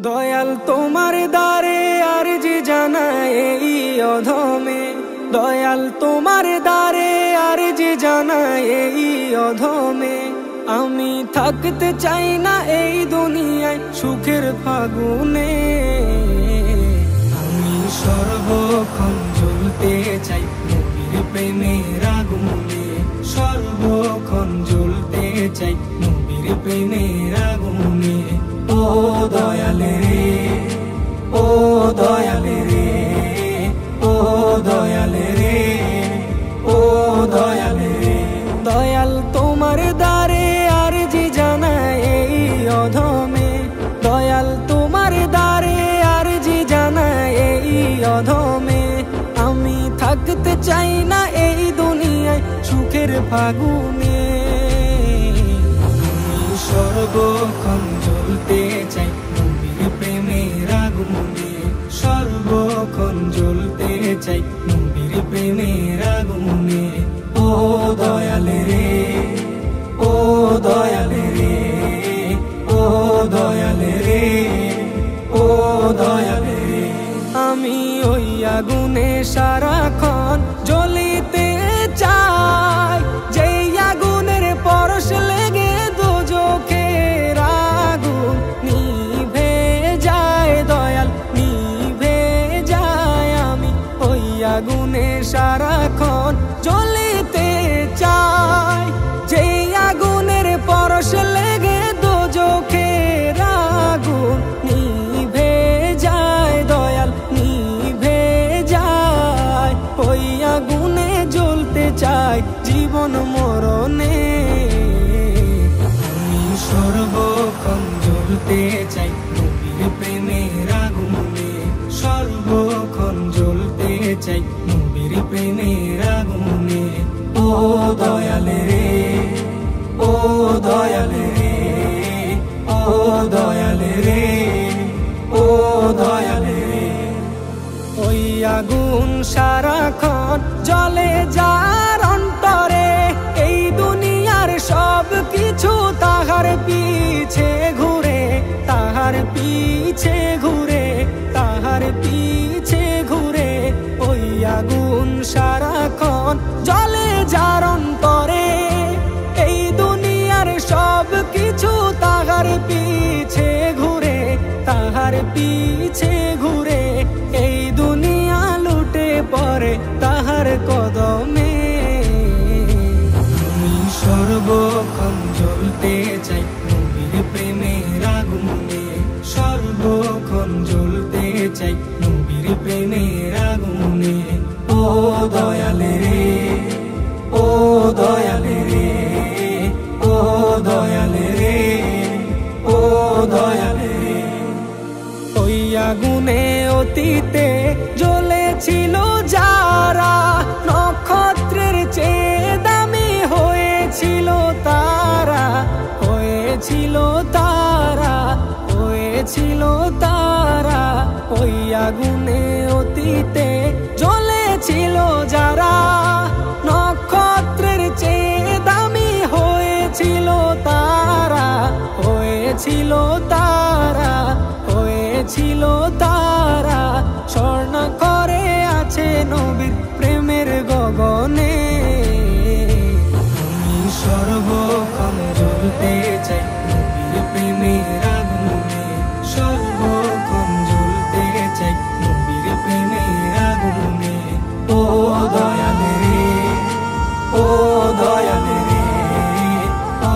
দয়াল তোমার দ্বারে আরজি জানাই এই অধমে, দয়াল তোমার দ্বারে আরজি জানাই এই অধমে। আমি থাকতে চাই না এই দুনিয়ায় সুখের ফাগুনে, আমি সর্বক্ষণ জ্বলতে চাই নবীর প্রেমের আগুনে, সর্বক্ষণ জ্বলতে চাই নবীর প্রেমের আগুনে। ও দয়ালে রে, ও দয়ালে রে, ও দয়ালে রে, ও দয়ালে রে। দয়াল তোমার দ্বারে আরজি জানাই এই অধমে, দয়াল তোমার দ্বারে আরজি জানাই এই অধমে। আমি থাকতে চাই না এই দুনিয়ায় সুখের ফাগুনে, আমি সর্বক্ষণ জ্বলতে চাই নবীর প্রেমের আগুনে, সর্বক্ষণ জ্বলতে চাই নবীর প্রেমের আগুনে। ও দয়ালে রে, ও দয়ালে রে, ও দয়ালে রে, ও দয়ালে রে। আমি ওই আগুনে সারাক্ষণ জ্বলিতে চাই, যেই আগুনের পরশ লেগে দোজখের আগুন নিভে যায়, দয়াল নিভে যায়। আমি ওই আগুনে সারাক্ষণ জ্বলিতে চাই, যেই আগুনের পরশ লেগে দোজখের আগুন নিভে যায়, দয়াল নিভে যায়। ওই আগুনে জ্বলতে চাই জীবন মরণে, আমি সর্বক্ষণ জ্বলতে চাই নবীর প্রেমের আগুনে, সর্বক্ষণ জ্বলতে চাই নবীর প্রেমের আগুনে। ও দয়ালে রে, ও দয়ালে রে, ও দয়ালে রে, ও দয়ালে রে। ওই আগুন সারাক্ষণ জ্বলে যার অন্তরে, এই দুনিয়ার সব কিছু তাহার পিছে ঘুরে, তাহার পিছে ঘুরে, তাহার পিছে ঘুরে। ওই আগুন সারাক্ষণ জ্বলে যার অন্তরে, এই দুনিয়ার সব কিছু তাহার পিছে ঘুরে, তাহার পিছে ঘুরে। এই দুনিয়া লুটে পড়ে তাহার কদমে, আমি সর্বক্ষণ জ্বলতে চাই নবীর প্রেমের আগুনে, সর্বক্ষণ জ্বলতে চাই নবীর প্রেমের আগুনে। ও দয়ালে রে, ও দয়ালে রে, ও দয়ালে রে, ও দয়ালে রে। ওই আগুনে অতীতে জ্বলেছিল যারা, নক্ষত্রের চেয়ে দামি হয়েছিল তারা, হয়েছিল তারা, হয়েছিল তারা। ওই আগুনে অতীতে জ্বলেছিল যারা, নক্ষত্রের চেয়ে দামি হয়েছিল তারা, হয়েছিল তারা, হয়েছিল তারা। স্বর্ণাক্ষরে আছে নবীর প্রেমের গগনে, আমি সর্বক্ষণ জ্বলতে চাই নবীর প্রেমের আগুনে, সর্বক্ষণ জ্বলতে চাই নবীর প্রেমের আগুনে। ও দয়ালে রে, ও দয়ালে রে, ও